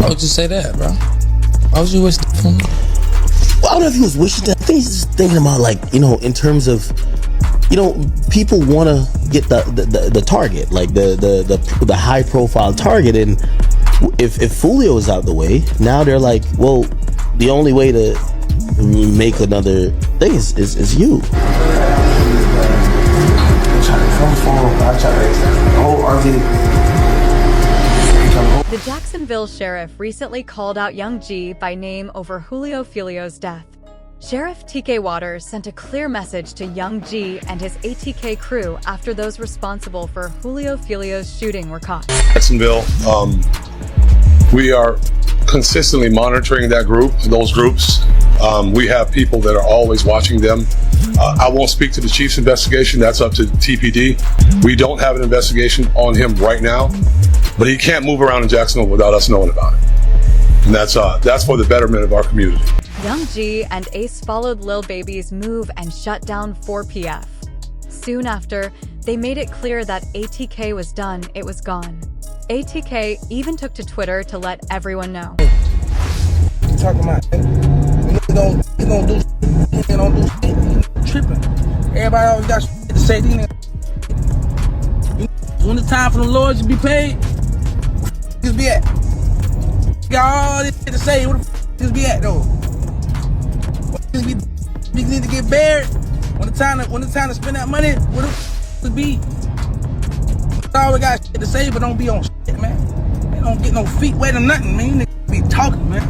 Why would you say that, bro? Why would you wish that for me? Well, I don't know if he was wishing that. I think he's just thinking about, like, you know, in terms of, you know, people want to get the target, like the high profile target, and if Fulio is out the way, now they're like, well, the only way to make another thing is you. The Jacksonville sheriff recently called out Yungeen by name over Julio Filio's death. Sheriff TK Waters sent a clear message to Yungeen and his ATK crew after those responsible for Julio Filio's shooting were caught. Jacksonville, we are consistently monitoring those groups. We have people that are always watching them. I won't speak to the chief's investigation. That's up to TPD. We don't have an investigation on him right now, but he can't move around in Jacksonville without us knowing about it. And that's for the betterment of our community. Yungeen and Ace followed Lil Baby's move and shut down 4PF. Soon after, they made it clear that ATK was done, it was gone. ATK even took to Twitter to let everyone know. Talking about, he don't do tripping. Everybody always got shit to say. When the time for the Lord to be paid, just be at. Got all this shit to say. Where the just be at though? We need to get buried. When the time to spend that money, where the be? All we got shit to say, but don't be on shit, man. They don't get no feet wet or nothing, man. You niggas be talking, man.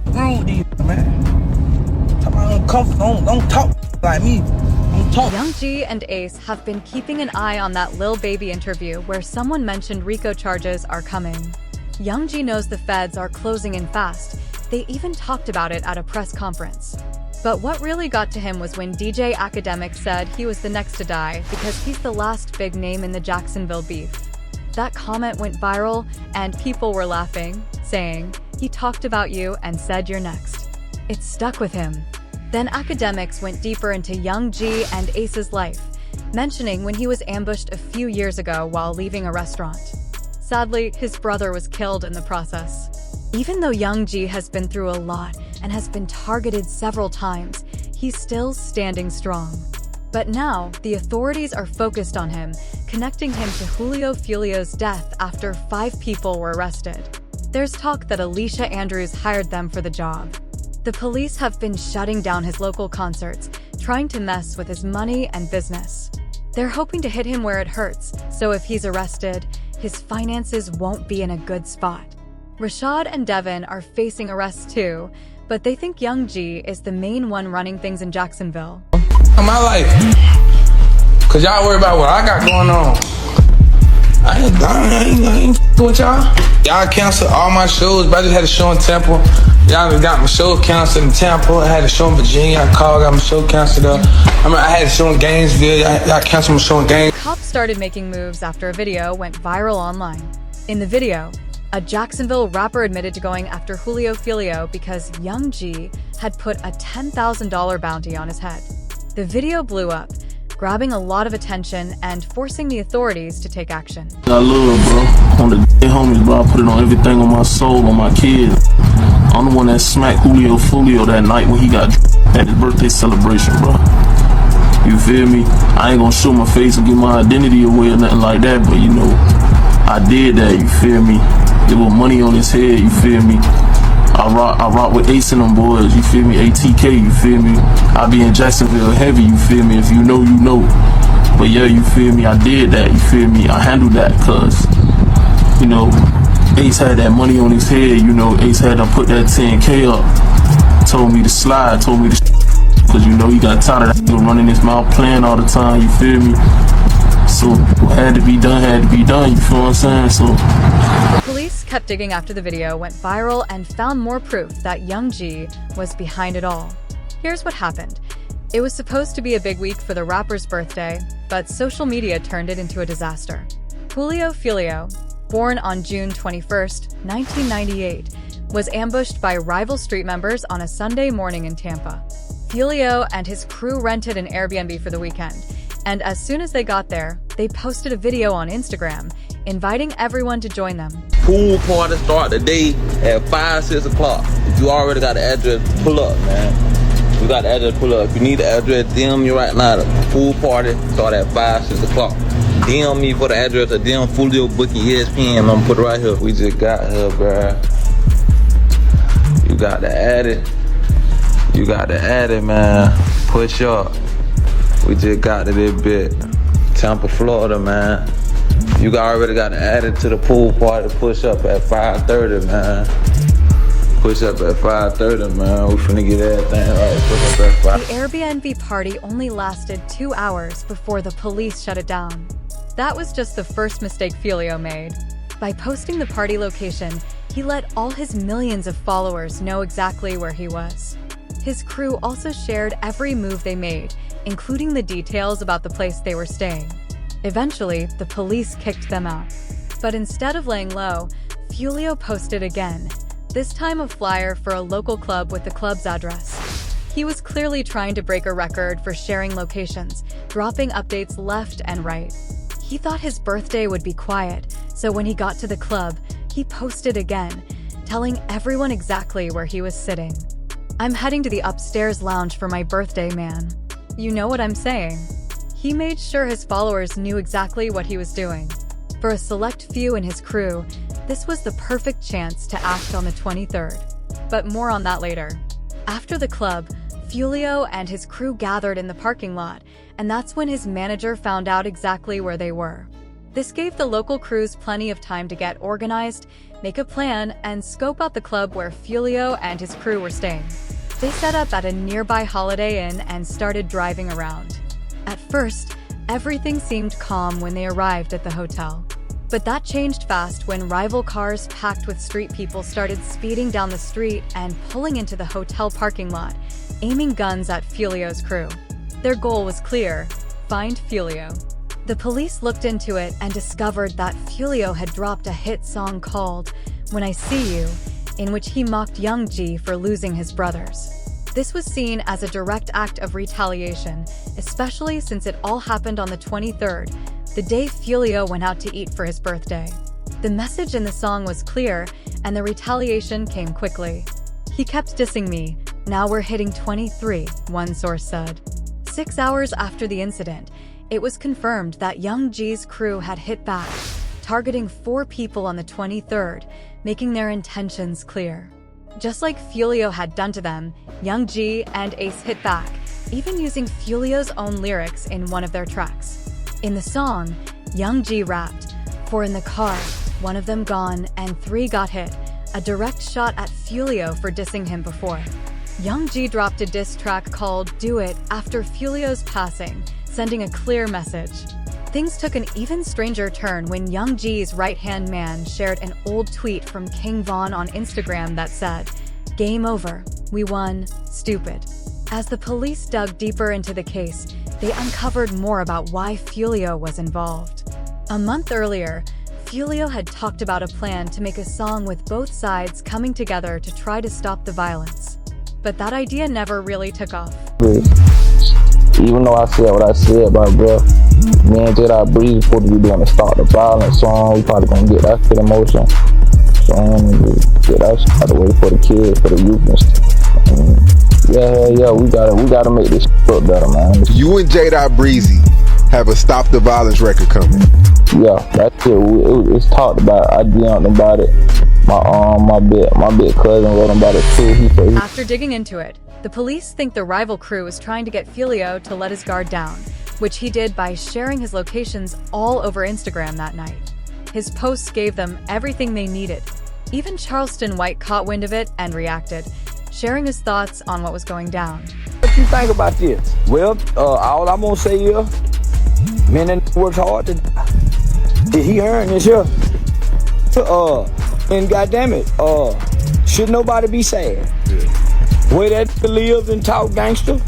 What's wrong with these, man? Don't talk like me. Don't talk. Yungeen and Ace have been keeping an eye on that Lil Baby interview where someone mentioned RICO charges are coming. Yungeen knows the feds are closing in fast. They even talked about it at a press conference. But what really got to him was when DJ Academic said he was the next to die because he's the last big name in the Jacksonville beef. That comment went viral and people were laughing, saying, "He talked about you and said you're next." It stuck with him. Then Academics went deeper into Yungeen and Ace's life, mentioning when he was ambushed a few years ago while leaving a restaurant. Sadly, his brother was killed in the process. Even though Yungeen has been through a lot and has been targeted several times, he's still standing strong. But now, the authorities are focused on him, connecting him to Julio Filio's death after 5 people were arrested. There's talk that Alicia Andrews hired them for the job. The police have been shutting down his local concerts, trying to mess with his money and business. They're hoping to hit him where it hurts, so if he's arrested, his finances won't be in a good spot. Rashad and Devin are facing arrests too, but they think Yungeen is the main one running things in Jacksonville. My life, cause y'all worry about what I got going on. I ain't with y'all. Y'all canceled all my shows, but I just had a show in Temple. Y'all got my show canceled in Tampa. I had a show in Virginia. I called, got my show canceled up. I had a show in Gainesville. I canceled my show in Gainesville. Cops started making moves after a video went viral online. In the video, a Jacksonville rapper admitted to going after Julio Filio because Yungeen had put a $10,000 bounty on his head. The video blew up, grabbing a lot of attention and forcing the authorities to take action. I love, bro. On the day homies, bro, I put it on everything on my soul, on my kids. I'm the one that smacked Julio Filio that night when he got at his birthday celebration, bro. You feel me? I ain't gonna show my face and give my identity away or nothing like that, but you know, I did that, you feel me? There was money on his head, you feel me? I rock with Ace and them boys, you feel me? ATK, you feel me? I be in Jacksonville heavy, you feel me? If you know, you know. But yeah, you feel me? I did that, you feel me? I handled that, cause, you know, Ace had that money on his head, you know, Ace had to put that 10K up. Told me to slide, told me to cause you know he got tired of that running his mouth playing all the time, you feel me? So what had to be done, you feel what I'm saying? So police kept digging after the video went viral and found more proof that Yungeen was behind it all. Here's what happened. It was supposed to be a big week for the rapper's birthday, but social media turned it into a disaster. Julio Filio, born on June 21st, 1998, was ambushed by rival street members on a Sunday morning in Tampa. Filio and his crew rented an Airbnb for the weekend, and as soon as they got there, they posted a video on Instagram, inviting everyone to join them. Pool party start the day at 5, 6 o'clock. If you already got the address, pull up, man. You got the address, pull up. If you need the address, DM me right now. The pool party start at 5, 6 o'clock. DM me for the address or DM Fulio Booking ESPN. I'm gonna put it right here. We just got here, bruh. You got to add it. You got to add it, man. Push up. We just got to this bit. Tampa, Florida, man. You already got to add it to the pool party. Push up at 5:30, man. Push up at 5:30, man. We finna get everything right. Push up at 5. The Airbnb party only lasted 2 hours before the police shut it down. That was just the first mistake Fulio made. By posting the party location, he let all his millions of followers know exactly where he was. His crew also shared every move they made, including the details about the place they were staying. Eventually, the police kicked them out. But instead of laying low, Fulio posted again, this time a flyer for a local club with the club's address. He was clearly trying to break a record for sharing locations, dropping updates left and right. He thought his birthday would be quiet, so when he got to the club, he posted again, telling everyone exactly where he was sitting. I'm heading to the upstairs lounge for my birthday, man. You know what I'm saying? He made sure his followers knew exactly what he was doing. For a select few in his crew, this was the perfect chance to act on the 23rd. But more on that later. After the club, Fulio and his crew gathered in the parking lot, and that's when his manager found out exactly where they were. This gave the local crews plenty of time to get organized, make a plan, and scope out the club where Fulio and his crew were staying. They set up at a nearby Holiday Inn and started driving around. At first, everything seemed calm when they arrived at the hotel. But that changed fast when rival cars packed with street people started speeding down the street and pulling into the hotel parking lot, aiming guns at Fulio's crew. Their goal was clear: find Fulio. The police looked into it and discovered that Fulio had dropped a hit song called When I See You, in which he mocked Yungeen for losing his brothers. This was seen as a direct act of retaliation, especially since it all happened on the 23rd, the day Fulio went out to eat for his birthday. The message in the song was clear, and the retaliation came quickly. He kept dissing me. Now we're hitting 23, one source said. 6 hours after the incident, it was confirmed that Yungeen's crew had hit back, targeting 4 people on the 23rd, making their intentions clear. Just like Fulio had done to them, Yungeen and Ace hit back, even using Fulio's own lyrics in one of their tracks. In the song, Yungeen rapped, "For in the car, one of them gone and 3 got hit," a direct shot at Fulio for dissing him before. Yungeen dropped a diss track called Do It after Fulio's passing, sending a clear message. Things took an even stranger turn when Yungeen's right-hand man shared an old tweet from King Von on Instagram that said, "Game over, we won, stupid." As the police dug deeper into the case, they uncovered more about why Fulio was involved. A month earlier, Fulio had talked about a plan to make a song with both sides coming together to try to stop the violence. But that idea never really took off. Even though I said what I said, my bro, me and J.Dot Breeze supposed to be doing a Stop the Violence song. We probably gonna get that shit in motion. So get that shit out of the way for the kids, for the youth and stuff. Yeah, we gotta make this look better, man. You and J.Dot Breezy have a Stop the Violence record coming. Yeah, that shit, it's talked about. I DM'd about it. My big cousin wrote about it too. After digging into it, the police think the rival crew was trying to get Fulio to let his guard down, which he did by sharing his locations all over Instagram that night. His posts gave them everything they needed. Even Charleston White caught wind of it and reacted, sharing his thoughts on what was going down. What you think about this? Well, all I'm gonna say is, men that works hard to die. He earned this here. And goddamn it, should nobody be sad? Way that live and talk gangster,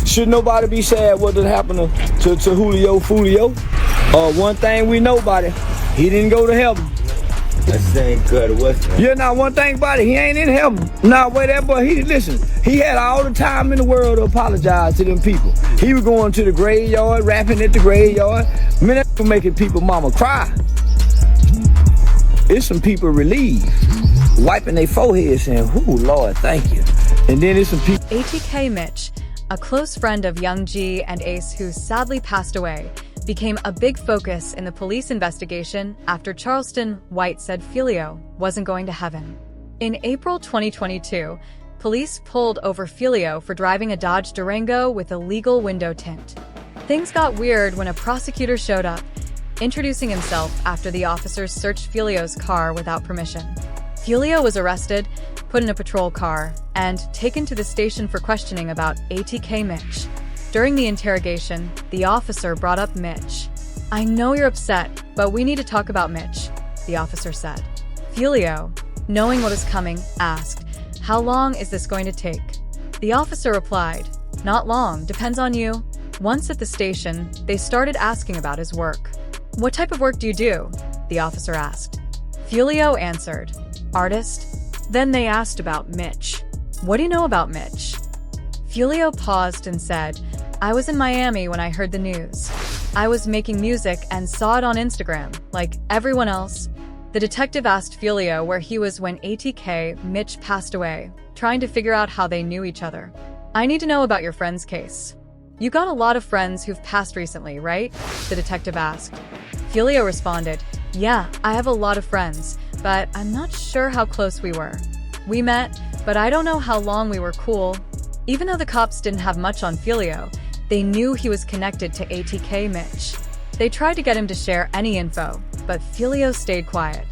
should nobody be sad what did happen to Julio Fulio? One thing we know about it, he didn't go to heaven. That's ain't good. What's that? Yeah, now one thing about it, he ain't in heaven. Now wait that boy, he had all the time in the world to apologize to them people. He was going to the graveyard, rapping at the graveyard. Man, that was making people mama cry. it's some people relieved, wiping their forehead saying, "Ooh, Lord, thank you." And then it's some people. ATK Mitch, a close friend of Yungeen and Ace who sadly passed away, became a big focus in the police investigation after Charleston White said Filio wasn't going to heaven. In April 2022, police pulled over Filio for driving a Dodge Durango with illegal window tint. Things got weird when a prosecutor showed up, introducing himself after the officers searched Filio's car without permission. Filio was arrested, put in a patrol car, and taken to the station for questioning about ATK Mitch. During the interrogation, the officer brought up Mitch. "I know you're upset, but we need to talk about Mitch," the officer said. Filio, knowing what was coming, asked, "How long is this going to take?" The officer replied, "Not long, depends on you." Once at the station, they started asking about his work. "What type of work do you do?" the officer asked. Filio answered, "Artist." Then they asked about Mitch. "What do you know about Mitch?" Filio paused and said, "I was in Miami when I heard the news. I was making music and saw it on Instagram, like everyone else." The detective asked Filio where he was when ATK Mitch passed away, trying to figure out how they knew each other. "I need to know about your friend's case. You got a lot of friends who've passed recently, right?" the detective asked. Filio responded, "Yeah, I have a lot of friends, but I'm not sure how close we were. We met, but I don't know how long we were cool." Even though the cops didn't have much on Filio, they knew he was connected to ATK Mitch. They tried to get him to share any info, but Filio stayed quiet.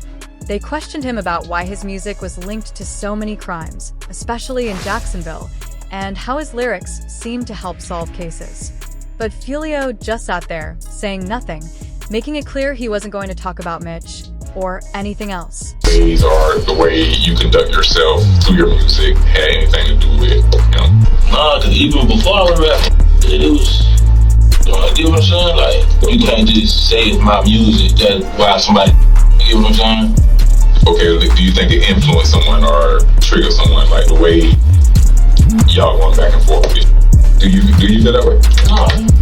They questioned him about why his music was linked to so many crimes, especially in Jacksonville, and how his lyrics seemed to help solve cases. But Filio just sat there, saying nothing, making it clear he wasn't going to talk about Mitch or anything else. These are the way you conduct yourself through your music had anything to do with, you know? Nah, cause even before I was rapping, it was, you know, you know what I'm saying? Like, you can't just say it's my music, that's why somebody, you know what I'm saying? Okay, do you think it influenced someone or triggered someone, like the way y'all going back and forth with it? Do you feel that way? Nah.